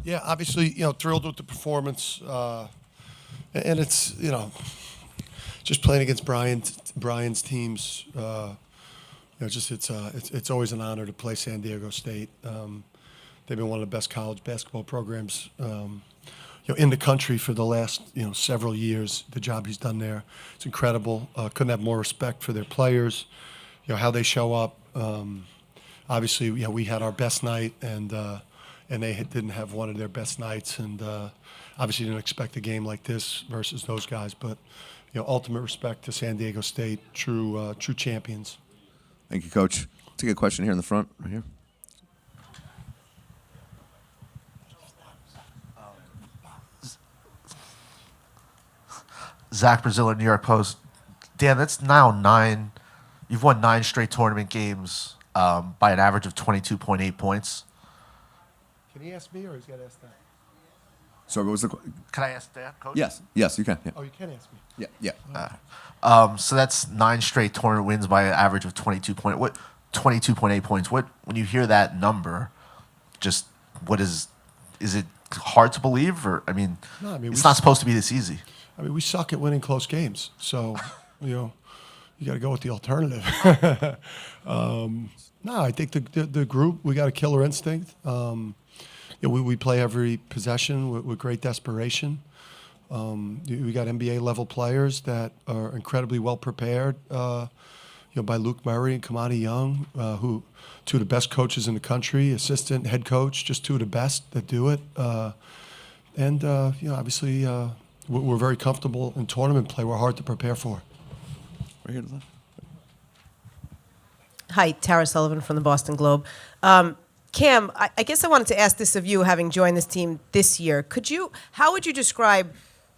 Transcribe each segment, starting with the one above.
Yeah, obviously, thrilled with the performance, and it's just playing against Brian's teams. Just it's always an honor to play San Diego State. They've been one of the best college basketball programs, in the country for the last several years. The job he's done there, it's incredible. Couldn't have more respect for their players. How they show up. Obviously, we had our best night, and they didn't have one of their best nights, and obviously didn't expect a game like this versus those guys. But ultimate respect to San Diego State, true champions. Thank you, Coach. Take a question here in the front, right here. Zach Braziller, New York Post. Dan, that's now 9. You've won 9 straight tournament games by an average of 22.8 points. Can he ask me, or he's got to ask that? Sorry, what was the? Can I ask Dan, Coach? Yes, you can. Yeah. Oh, you can ask me. Yeah. So that's 9 straight tournament wins by an average of 22.8 points. When you hear that number, just what is it hard to believe, or No, it's not supposed to be this easy. We suck at winning close games, so you got to go with the alternative. No, I think the group, we got a killer instinct. We play every possession with great desperation. We got NBA level players that are incredibly well prepared. By Luke Murray and Kamani Young, who two of the best coaches in the country, assistant, head coach, just two of the best that do it. Obviously, we're very comfortable in tournament play. We're hard to prepare for. Right here to the left. Hi, Tara Sullivan from the Boston Globe. Cam, I guess I wanted to ask this of you, having joined this team this year. How would you describe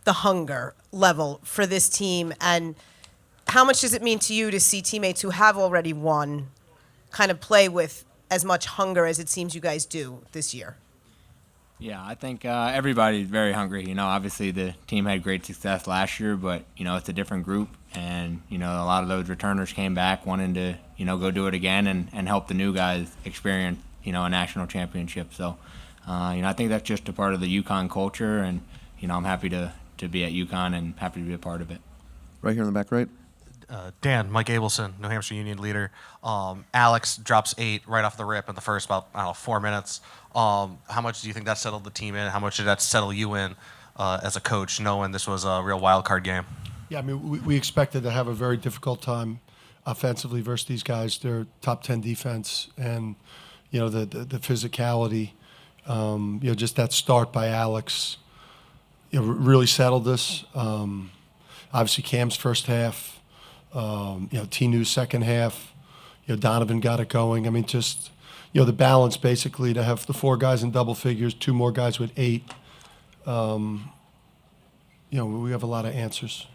the hunger level for this team, and how much does it mean to you to see teammates who have already won kind of play with as much hunger as it seems you guys do this year? Yeah, I think everybody's very hungry. Obviously the team had great success last year, but, it's a different group. And, a lot of those returners came back wanting to, go do it again and help the new guys experience, a national championship. So, I think that's just a part of the UConn culture. And, I'm happy to be at UConn and happy to be a part of it. Right here in the back right. Dan, Mike Abelson, New Hampshire Union leader. Alex drops 8 right off the rip in the first about 4 minutes. How much do you think that settled the team in? How much did that settle you in as a coach, knowing this was a real wild card game? Yeah, we expected to have a very difficult time offensively versus these guys. They're top 10 defense, and the physicality. Just that start by Alex, really settled us. Obviously, Cam's first half. T-New's second half. Donovan got it going. The balance basically to have the 4 guys in double figures, 2 more guys with 8. We have a lot of answers.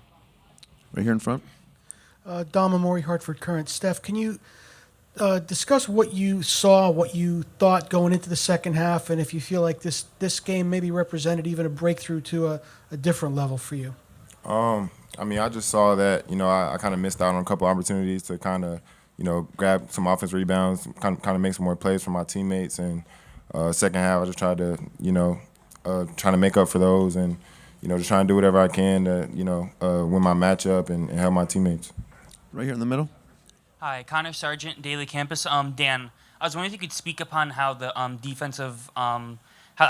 Right here in front. Dom Amori, Hartford Current. Steph, can you discuss what you saw, what you thought going into the second half, and if you feel like this game maybe represented even a breakthrough to a different level for you? I just saw that, I kind of missed out on a couple opportunities to kind of, grab some offense rebounds, kind of make some more plays for my teammates. And second half, I just tried to, trying to make up for those and, just trying to do whatever I can to, win my matchup and help my teammates. Right here in the middle. Hi, Connor Sargent, Daily Campus. Dan, I was wondering if you could speak upon how the how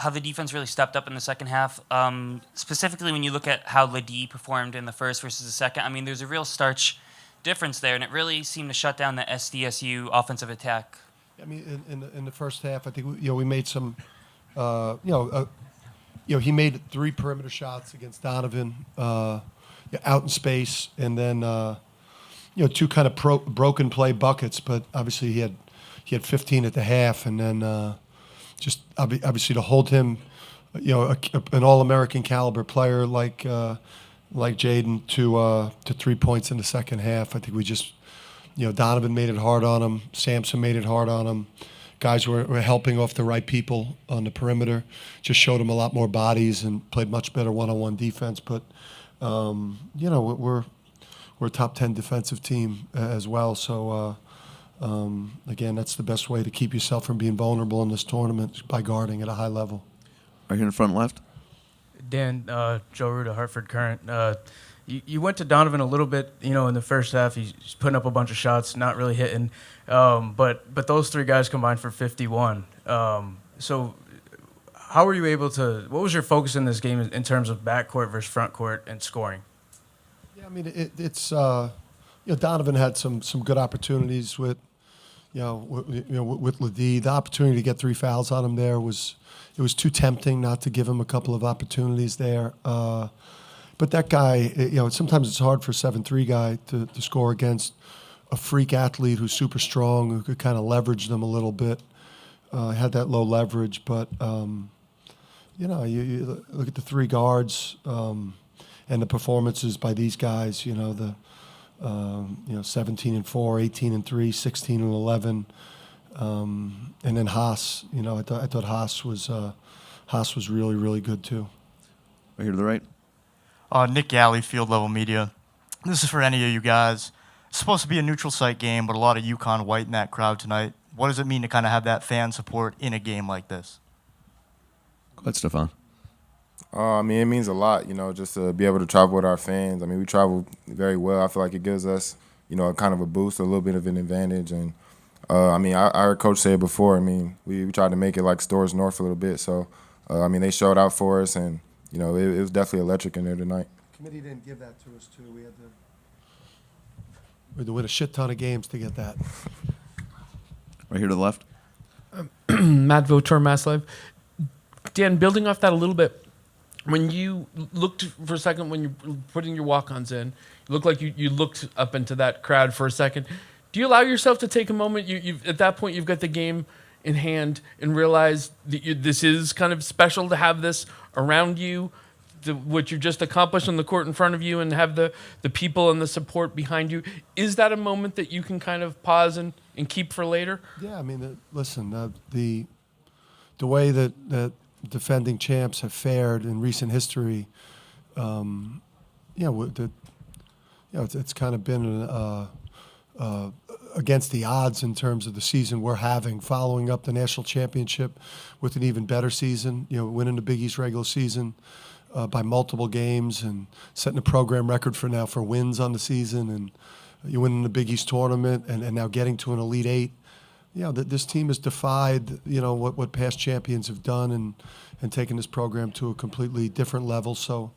the defense really stepped up in the second half, specifically when you look at how Ledee performed in the first versus the second. There's a real starch difference there, and it really seemed to shut down the SDSU offensive attack. In the first half, I think we made some, he made 3 perimeter shots against Donovan, out in space, and then 2 kind of broken play buckets. But obviously he had 15 at the half, and then. Just obviously to hold him, an All-American caliber player like Jaden to 3 points in the second half. I think we just, Donovan made it hard on him. Sampson made it hard on him. Guys were helping off the right people on the perimeter. Just showed him a lot more bodies and played much better one-on-one defense. But we're a top 10 defensive team as well. So. Again, that's the best way to keep yourself from being vulnerable in this tournament, by guarding at a high level. Right here in the front left. Dan, Joe Ruda, Hartford Current. You went to Donovan a little bit, in the first half. He's putting up a bunch of shots, not really hitting. But those three guys combined for 51. So how were you able to – what was your focus in this game in terms of backcourt versus frontcourt and scoring? Yeah, I mean, it's Donovan had some good opportunities with Ledee. The opportunity to get 3 fouls on him there was too tempting not to give him a couple of opportunities there. But that guy, sometimes it's hard for a 7'3" guy to score against a freak athlete who's super strong, who could kind of leverage them a little bit. Had that low leverage, but you look at the 3 guards and the performances by these guys. 17 and 4, 18 and 3, 16 and 11, and then Haas. I thought Haas was really, really good too. Right here to the right. Nick Galley, Field Level Media. This is for any of you guys. It's supposed to be a neutral site game, but a lot of UConn white in that crowd tonight. What does it mean to kind of have that fan support in a game like this? Go ahead, Stephon. I mean, it means a lot, just to be able to travel with our fans. I mean, we travel very well. I feel like it gives us, a kind of a boost, a little bit of an advantage. And, I heard Coach say it before. I mean, we tried to make it like Stores North a little bit. So, they showed out for us, and, it was definitely electric in there tonight. Committee didn't give that to us, too. We had to win a shit ton of games to get that. Right here to the left. Matt Votor, Mass Live. Dan, building off that a little bit, when you looked for a second, when you're putting your walk-ons in, you looked like you looked up into that crowd for a second. Do you allow yourself to take a moment? At that point, you've got the game in hand and realize that this is kind of special to have this around you, what you've just accomplished on the court in front of you, and have the people and the support behind you. Is that a moment that you can kind of pause and keep for later? Yeah, I mean, listen, the way that defending champs have fared in recent history, it's kind of been against the odds in terms of the season we're having, following up the national championship with an even better season, winning the Big East regular season by multiple games and setting a program record for wins on the season, and you winning the Big East tournament and now getting to an Elite Eight. This team has defied, what past champions have done and taken this program to a completely different level. So,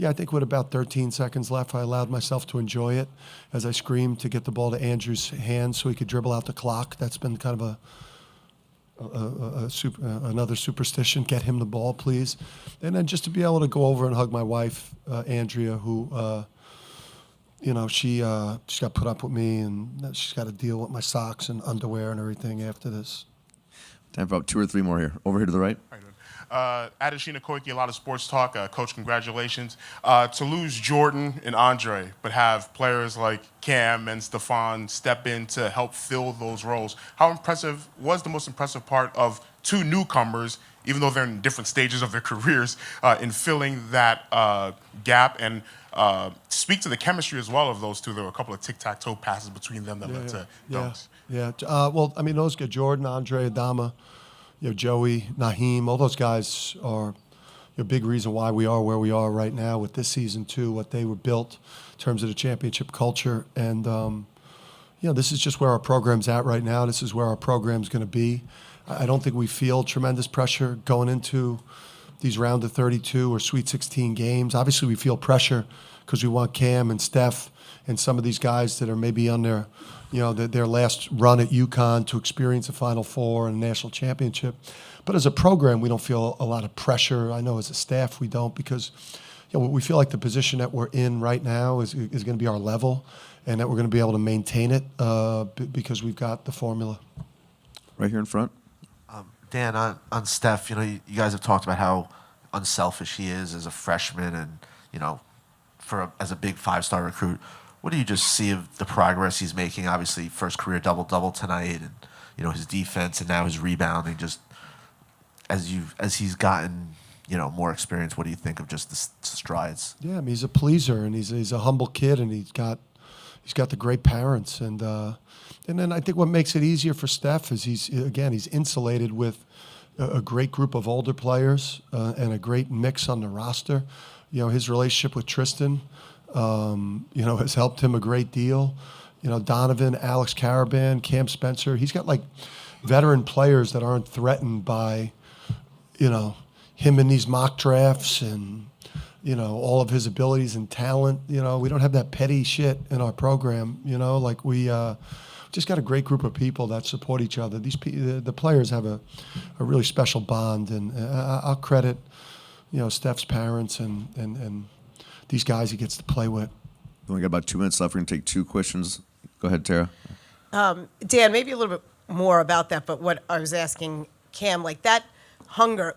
I think with about 13 seconds left, I allowed myself to enjoy it as I screamed to get the ball to Andrew's hands so he could dribble out the clock. That's been kind of another superstition. Get him the ball, please. And then just to be able to go over and hug my wife, Andrea, who she's got put up with me, and she's got to deal with my socks and underwear and everything after this. Time for about 2 or 3 more here. Over here to the right. How you doing? Adeshina Koike, a lot of sports talk. Coach, congratulations. To lose Jordan and Andre, but have players like Cam and Stephon step in to help fill those roles. How impressive was the most impressive part of 2 newcomers, even though they're in different stages of their careers, in filling that gap, and speak to the chemistry as well of those 2. There were a couple of tic-tac-toe passes between them that led to dunks. Yeah. Well, I mean, those guys, Jordan, Andre, Adama, Joey, Naheem, all those guys are a big reason why we are where we are right now with this season too, what they were built in terms of the championship culture. And, this is just where our program's at right now. This is where our program's going to be. I don't think we feel tremendous pressure going into these round of 32 or Sweet 16 games. Obviously, we feel pressure because we want Cam and Steph and some of these guys that are maybe on their last run at UConn to experience a Final Four and a national championship. But as a program, we don't feel a lot of pressure. I know as a staff we don't, because we feel like the position that we're in right now is going to be our level, and that we're going to be able to maintain it because we've got the formula. Right here in front. Dan, on Steph, you guys have talked about how unselfish he is as a freshman, and as a big 5-star recruit. What do you just see of the progress he's making? Obviously, first career double-double tonight, and his defense, and now his rebounding. Just as he's gotten more experience, what do you think of just the strides? Yeah, I mean, he's a pleaser, and he's a humble kid, and he's got the great parents, and then I think what makes it easier for Steph is he's insulated with a great group of older players and a great mix on the roster. You know, his relationship with Tristen, you know, has helped him a great deal. You know, Donovan, Alex Caravan, Cam Spencer. He's got like veteran players that aren't threatened by, you know, him in these mock drafts and, you know, all of his abilities and talent. You know, we don't have that petty shit in our program. You know, like we just got a great group of people that support each other. The players have a really special bond, and I'll credit, you know, Steph's parents and these guys he gets to play with. We only got about 2 minutes left. We're going to take 2 questions. Go ahead, Tara. Dan, maybe a little bit more about that, but what I was asking Cam, like that hunger,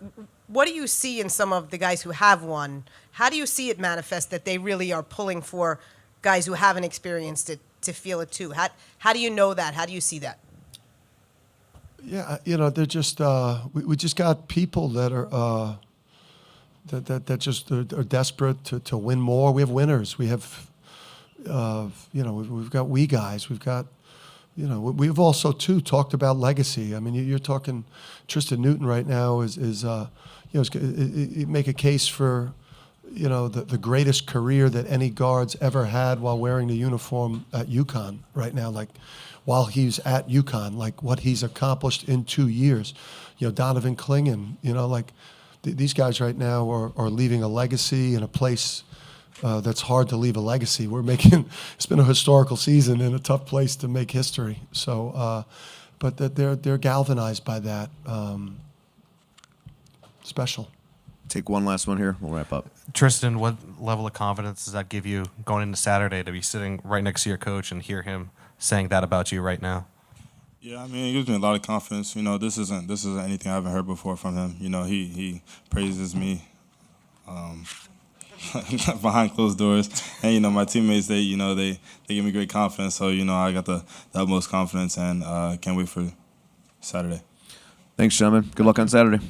what do you see in some of the guys who have won? How do you see it manifest that they really are pulling for guys who haven't experienced it to feel it too? How do you know that? How do you see that? Yeah, you know, they're just we just got people that are that just are desperate to win more. We have winners. We have you know, we've got guys. We've got, you know, we've also too talked about legacy. I mean, you're talking Tristen Newton right now is you know, you make a case for, you know, the greatest career that any guard's ever had while wearing the uniform at UConn right now. Like, while he's at UConn, like what he's accomplished in 2 years. You know, Donovan Clingan, you know, like these guys right now are leaving a legacy in a place that's hard to leave a legacy. It's been a historical season and a tough place to make history. So, but they're galvanized by that. Special. Take one last one here. We'll wrap up. Tristen, what level of confidence does that give you going into Saturday to be sitting right next to your coach and hear him saying that about you right now? Yeah, I mean, it gives me a lot of confidence. You know, this isn't anything I haven't heard before from him. You know, he praises me behind closed doors, and you know, my teammates, they give me great confidence. So you know, I got the utmost confidence, and can't wait for Saturday. Thanks, gentlemen. Good luck on Saturday.